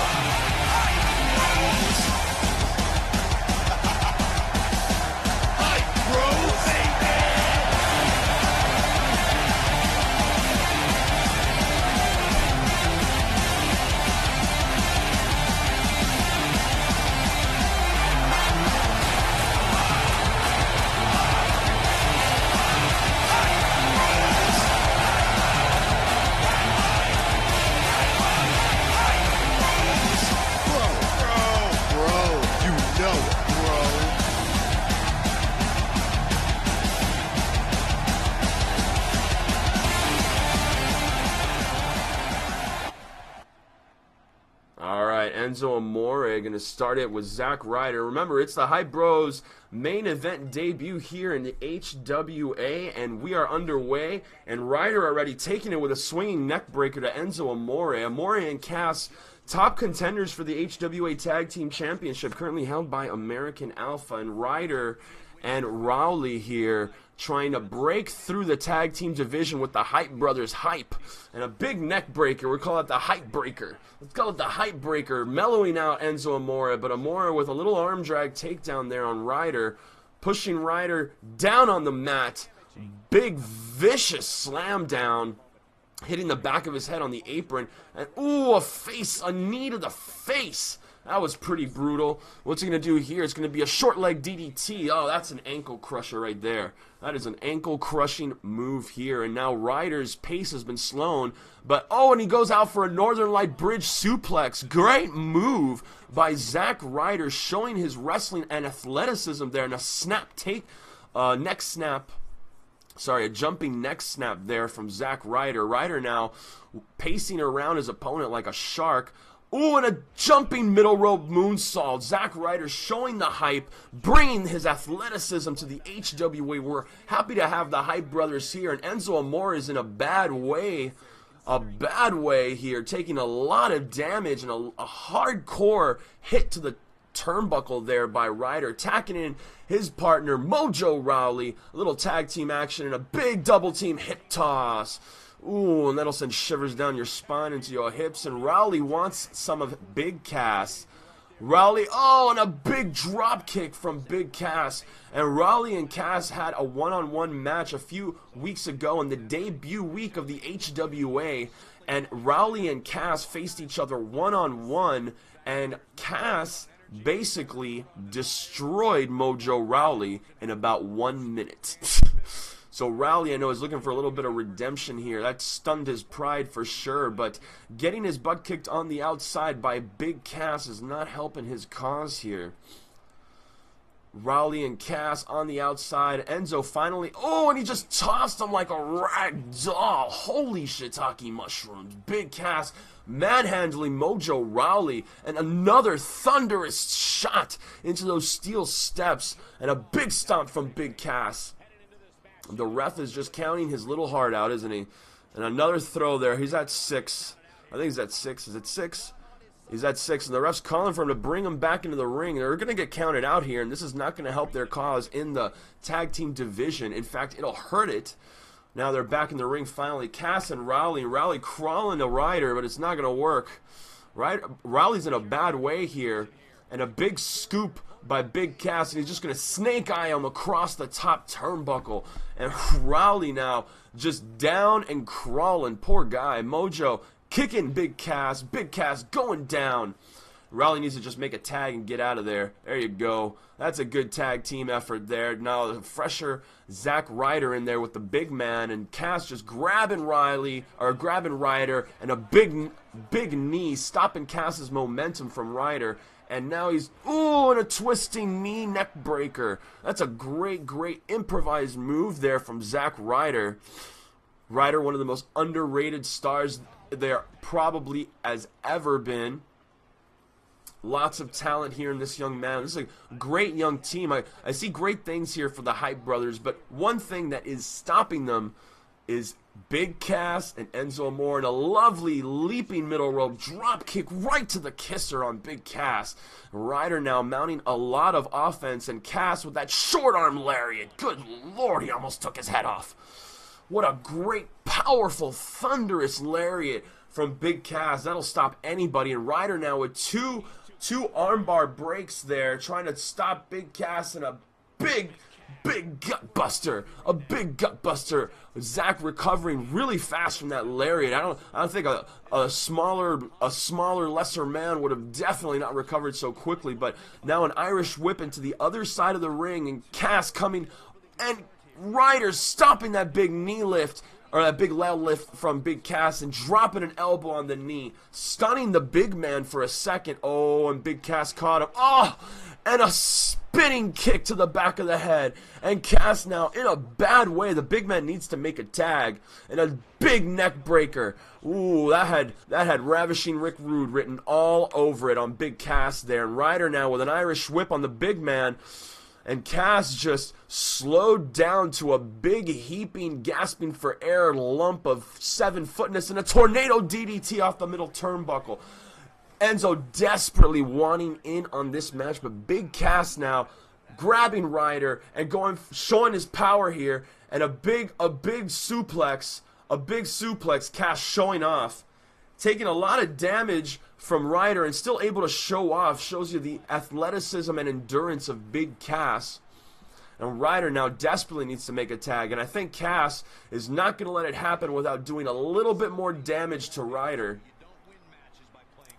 Enzo Amore going to start it with Zack Ryder. Remember, it's the Hype Bros main event debut here in the HWA, and we are underway. And Ryder already taking it with a swinging neck breaker to Enzo Amore. Amore and Cass, top contenders for the HWA Tag Team Championship, currently held by American Alpha. And Ryder and Rawley here trying to break through the tag team division with the Hype Brothers hype. And a big neck breaker, we call it the Hype Breaker. Let's call it the Hype Breaker, mellowing out Enzo Amore, but Amore with a little arm drag takedown there on Ryder, pushing Ryder down on the mat. Big vicious slam down, hitting the back of his head on the apron, and ooh, a knee to the face. That was pretty brutal. What's he going to do here? It's going to be a short leg DDT. Oh, that's an ankle crusher right there. That is an ankle crushing move here. And now Ryder's pace has been slowed. But, oh, and he goes out for a Northern Light Bridge suplex. Great move by Zack Ryder, showing his wrestling and athleticism there. And a neck snap. Sorry, a jumping neck snap there from Zack Ryder. Ryder now pacing around his opponent like a shark. Ooh, and a jumping middle rope moonsault. Zack Ryder showing the hype, bringing his athleticism to the HWA. We're happy to have the Hype Brothers here, and Enzo Amore is in a bad way here, taking a lot of damage and a hardcore hit to the turnbuckle there by Ryder, tacking in his partner Mojo Rawley. A little tag team action and a big double team hip toss. Ooh, and that'll send shivers down your spine into your hips. And Rawley wants some of Big Cass. Rawley, oh, and a big drop kick from Big Cass. And Rawley and Cass had a one-on-one match a few weeks ago in the debut week of the HWA. And Rawley and Cass faced each other one-on-one. And Cass basically destroyed Mojo Rawley in about 1 minute. So Rawley, I know, is looking for a little bit of redemption here. That stunned his pride for sure, but getting his butt kicked on the outside by Big Cass is not helping his cause here. Rawley and Cass on the outside. Enzo finally, oh, and he just tossed him like a rag doll. Holy shiitake mushrooms. Big Cass manhandling Mojo Rawley, and another thunderous shot into those steel steps, and a big stomp from Big Cass. The ref is just counting his little heart out, isn't he? And another throw there. He's at 6. I think he's at 6. Is it 6? He's at 6, and the ref's calling for him to bring him back into the ring. They're going to get counted out here, and this is not going to help their cause in the tag team division. In fact, it'll hurt it. Now they're back in the ring finally. Cass and Rawley. Rawley crawling to Ryder, but it's not going to work. Rawley's in a bad way here, and a big scoop by Big Cass, and he's just going to snake eye him across the top turnbuckle. And Rawley now just down and crawling. Poor guy. Mojo kicking Big Cass going down. Rawley needs to just make a tag and get out of there. There you go. That's a good tag team effort there. Now the fresher Zack Ryder in there with the big man, and Cass just grabbing Ryder, and a big knee stopping Cass's momentum from Ryder. And now he's, ooh, and a twisting knee neck breaker. That's a great improvised move there from Zack Ryder. Ryder, one of the most underrated stars there probably has ever been. Lots of talent here in this young man. This is a great young team. I see great things here for the Hype Brothers, but one thing that is stopping them is Big Cass and Enzo Amore, and a lovely leaping middle rope drop kick right to the kisser on Big Cass. Ryder now mounting a lot of offense, and Cass with that short arm lariat. Good Lord, he almost took his head off. What a great, powerful, thunderous lariat from Big Cass. That'll stop anybody. And Ryder now with two armbar breaks there, trying to stop Big Cass, and a big gut buster. A big gut buster. Zack recovering really fast from that lariat. I don't think a smaller, lesser man would have definitely not recovered so quickly. But now an Irish whip into the other side of the ring, and Cass coming, and Ryder stopping that big knee lift, or that big leg lift from Big Cass, and dropping an elbow on the knee, stunning the big man for a second. Oh, and Big Cass caught him. Oh, and a spinning kick to the back of the head. And Cass now in a bad way. The big man needs to make a tag, and a big neck breaker. Ooh, that had Ravishing Rick Rude written all over it on Big Cass there. And Ryder now with an Irish whip on the big man. And Cass just slowed down to a big, heaping, gasping for air lump of 7-footness, and a tornado DDT off the middle turnbuckle. Enzo desperately wanting in on this match, but Big Cass now grabbing Ryder and showing his power here, and a big suplex, Cass showing off, taking a lot of damage from Ryder and still able to show off. Shows you the athleticism and endurance of Big Cass. And Ryder now desperately needs to make a tag, and I think Cass is not going to let it happen without doing a little bit more damage to Ryder.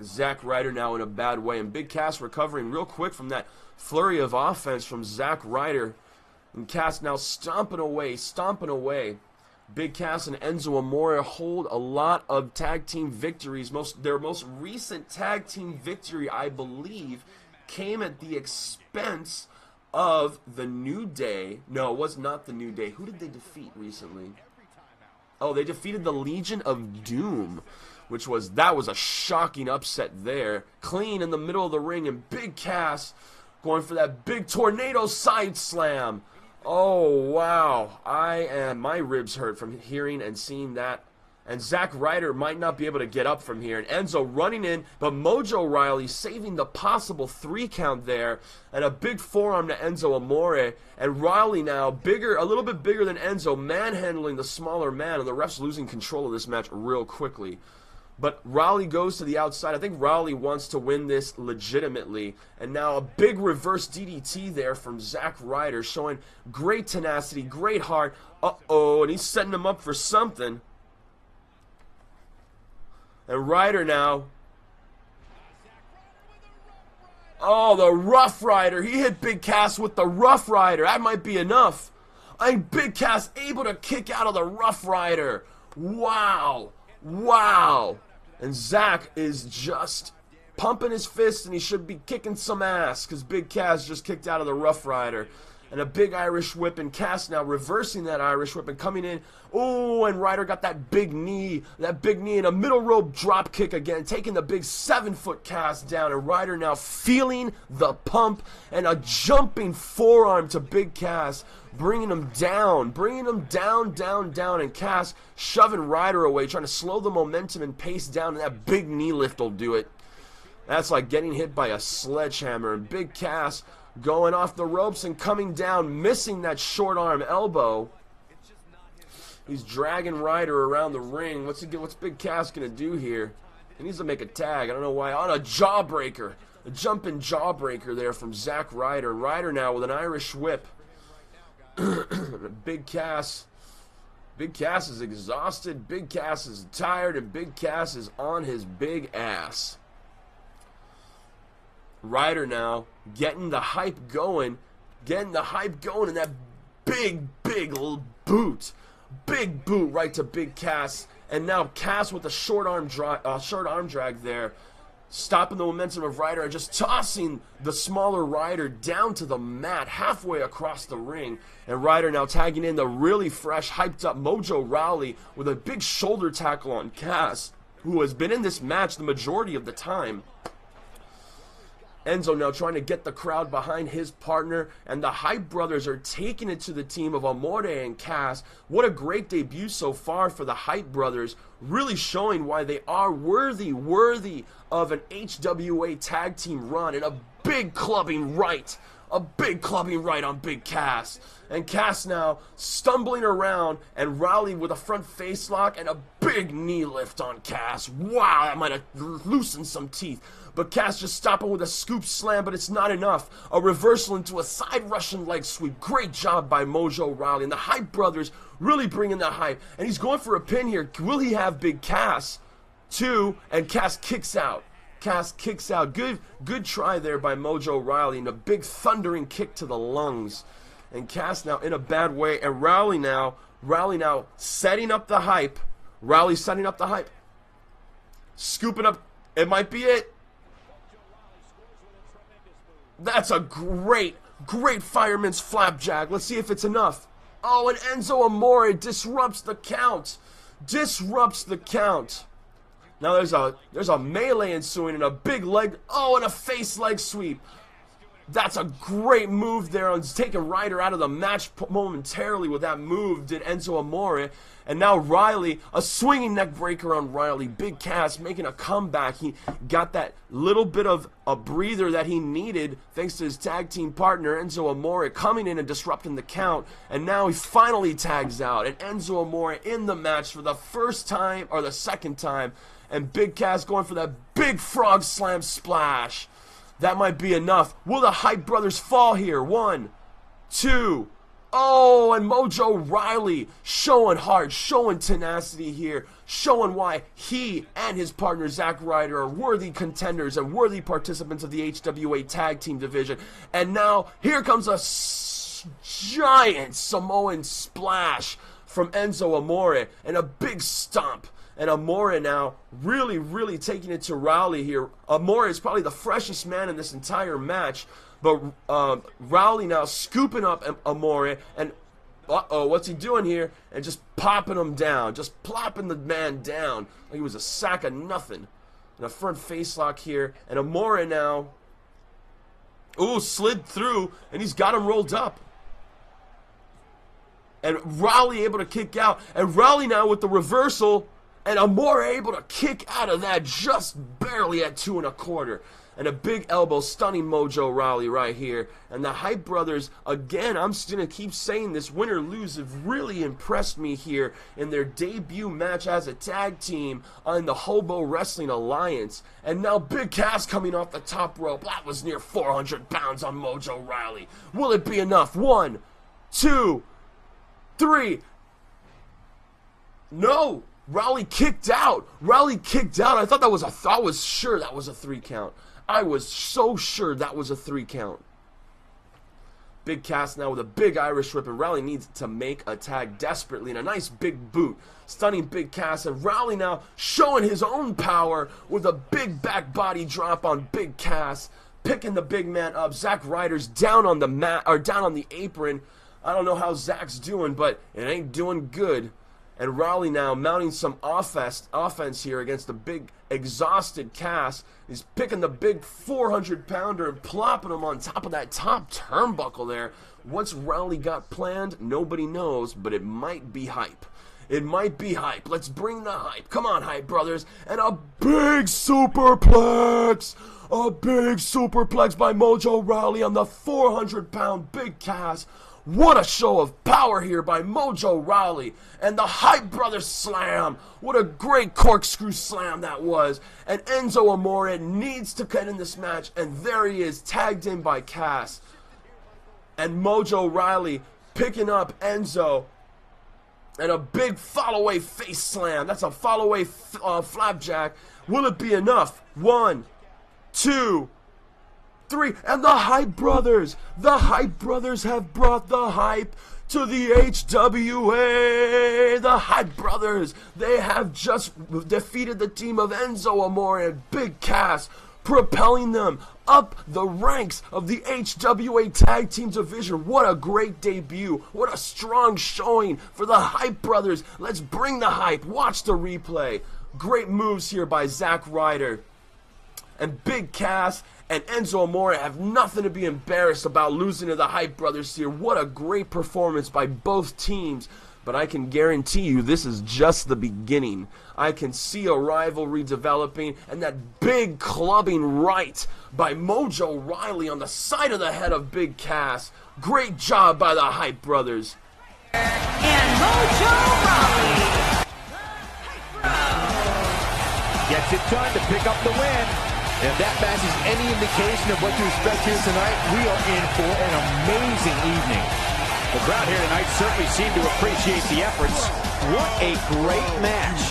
Zack Ryder now in a bad way, and Big Cass recovering real quick from that flurry of offense from Zack Ryder. And Cass now stomping away. Big Cass and Enzo Amore hold a lot of tag team victories. Their most recent tag team victory, I believe, came at the expense of the New Day. No, it was not the New Day. Who did they defeat recently? Oh, they defeated the Legion of Doom, that was a shocking upset there. Clean in the middle of the ring, and Big Cass going for that big tornado side slam. Oh, wow. My ribs hurt from hearing and seeing that. And Zack Ryder might not be able to get up from here. And Enzo running in, but Mojo Rawley saving the possible 3 count there. And a big forearm to Enzo Amore. And Rawley now, a little bit bigger than Enzo, manhandling the smaller man. And the ref's losing control of this match real quickly. But Rawley goes to the outside. I think Rawley wants to win this legitimately. And now a big reverse DDT there from Zack Ryder, showing great tenacity, great heart. Uh-oh, and he's setting him up for something. And Ryder now. Oh, the Rough Rider. He hit Big Cass with the Rough Rider. That might be enough. Big Cass able to kick out of the Rough Rider. Wow. And Zack is just pumping his fist, and he should be kicking some ass, because Big Cass just kicked out of the Rough Rider. And a big Irish whip, and Cass now reversing that Irish whip and coming in. Oh, and Ryder got that big knee, and a middle rope drop kick again, taking the big 7-foot Cass down. And Ryder now feeling the pump, and a jumping forearm to Big Cass, bringing him down, down. And Cass shoving Ryder away, trying to slow the momentum and pace down, and that big knee lift will do it. That's like getting hit by a sledgehammer. And Big Cass going off the ropes and coming down, missing that short arm elbow. He's dragging Ryder around the ring. What's Big Cass gonna do here? He needs to make a tag. I don't know why. On a jawbreaker, a jumping jawbreaker there from Zack Ryder. Ryder now with an Irish whip. Big Cass is exhausted. Big Cass is tired, and Big Cass is on his big ass. Ryder now getting the hype going, and that big little boot. Big boot right to Big Cass. And now Cass with a short arm drag there, stopping the momentum of Ryder and just tossing the smaller Ryder down to the mat halfway across the ring. And Ryder now tagging in the really fresh, hyped up Mojo Rawley with a big shoulder tackle on Cass, who has been in this match the majority of the time. Enzo now trying to get the crowd behind his partner, and the Hype Brothers are taking it to the team of Amore and Cass. What a great debut so far for the Hype Brothers, really showing why they are worthy of an HWA tag team run, and a big clubbing right on Big Cass. And Cass now stumbling around, and Rawley with a front face lock and a big knee lift on Cass. Wow, that might have loosened some teeth. But Cass just stopping with a scoop slam, but it's not enough. A reversal into a side Russian leg sweep. Great job by Mojo Rawley. And the Hype Brothers really bringing the hype. And he's going for a pin here. Will he have Big Cass? 2, and Cass kicks out. Good try there by Mojo Rawley, and a big thundering kick to the lungs. And Cass now in a bad way, and Rawley now setting up the hype. Scooping up. It might be it. That's a great fireman's flapjack. Let's see if it's enough. Oh, and Enzo Amore disrupts the count. Now there's a melee ensuing, and a big leg. Oh, and a face leg sweep. That's a great move there on taking Ryder out of the match momentarily with that move, did Enzo Amore. And now Riley, a swinging neck breaker on Riley. Big Cass making a comeback. He got that little bit of a breather that he needed thanks to his tag team partner, Enzo Amore, coming in and disrupting the count. And now he finally tags out. And Enzo Amore in the match for the first time, or the second time. And Big Cass going for that big frog slam splash. That might be enough. Will the Hype Brothers fall here? 1, 2. Oh, and Mojo Rawley showing heart, showing tenacity here, showing why he and his partner Zack Ryder are worthy contenders and worthy participants of the HWA Tag Team Division. And now here comes a giant Samoan splash from Enzo Amore and a big stomp. And Amore now really taking it to Rawley here. Amore is probably the freshest man in this entire match. But Rawley now scooping up Amore. And, what's he doing here? And just popping him down. Just plopping the man down like he was a sack of nothing. And a front face lock here. And Amore now, slid through. And he's got him rolled up. And Rawley able to kick out. And Rawley now with the reversal. And Amore able to kick out of that just barely at 2 1/4. And a big elbow stunning Mojo Rawley right here. And the Hype Brothers, again, I'm just going to keep saying this, win or lose, have really impressed me here in their debut match as a tag team on the Hobo Wrestling Alliance. And now Big Cass coming off the top rope. That was near 400 pounds on Mojo Rawley. Will it be enough? 1, 2, 3. No! Rawley kicked out. I was sure that was a 3 count. I was so sure that was a 3 count. Big Cass now with a big Irish whip, and Rawley needs to make a tag desperately, and a nice big boot. Stunning Big Cass, and Rawley now showing his own power with a big back body drop on Big Cass, picking the big man up. Zack Ryder's down on the mat, or down on the apron. I don't know how Zack's doing, but it ain't doing good. And Rawley now mounting some offense here against the big exhausted Cass. He's picking the big 400-pounder and plopping him on top of that top turnbuckle there. What's Rawley got planned? Nobody knows, but it might be hype. It might be hype. Let's bring the hype. Come on, Hype Brothers. And a big superplex. A big superplex by Mojo Rawley on the 400-pound Big Cass. What a show of power here by Mojo Rawley. And the Hype Brothers slam. What a great corkscrew slam that was. And Enzo Amore needs to cut in this match. And there he is, tagged in by Cass. And Mojo Rawley picking up Enzo. And a big fall-away face slam. That's a fall-away flapjack. Will it be enough? 1, 2, 3, and the Hype Brothers have brought the hype to the HWA. The Hype Brothers, they have just defeated the team of Enzo Amore and Big Cass, propelling them up the ranks of the HWA Tag Team Division. What a great debut. What a strong showing for the Hype Brothers. Let's bring the hype. Watch the replay. Great moves here by Zack Ryder. And Big Cass and Enzo Amore have nothing to be embarrassed about losing to the Hype Brothers here. What a great performance by both teams. But I can guarantee you this is just the beginning. I can see a rivalry developing, and that big clubbing right by Mojo Rawley on the side of the head of Big Cass. Great job by the Hype Brothers. And Mojo Rawley, Gets it done to pick up the win. If that match is any indication of what to expect here tonight, we are in for an amazing evening. The crowd here tonight certainly seemed to appreciate the efforts. What a great match.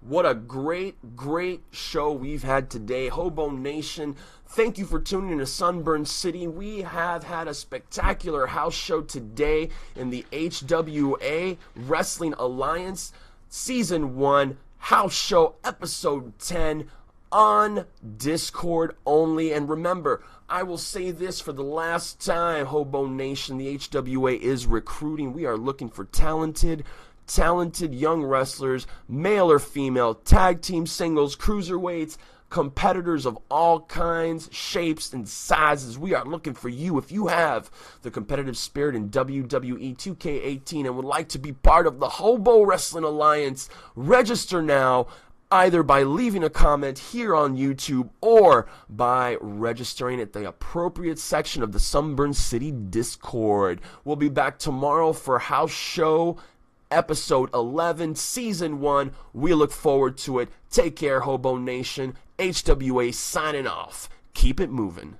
What a great show we've had today. Hobo Nation, thank you for tuning in to Sunburn City. We have had a spectacular house show today in the HWA Wrestling Alliance Season 1 House Show Episode 10 on Discord only. And remember, I will say this for the last time, Hobo Nation, the HWA is recruiting. We are looking for talented young wrestlers, male or female, tag team, singles, cruiserweights, competitors of all kinds, shapes, and sizes. We are looking for you. If you have the competitive spirit in WWE 2K18 and would like to be part of the Hobo Wrestling Alliance, register now, either by leaving a comment here on YouTube or by registering at the appropriate section of the Sunburn City Discord. We'll be back tomorrow for House Show Episode 11, Season 1. We look forward to it. Take care, Hobo Nation. HWA signing off. Keep it moving.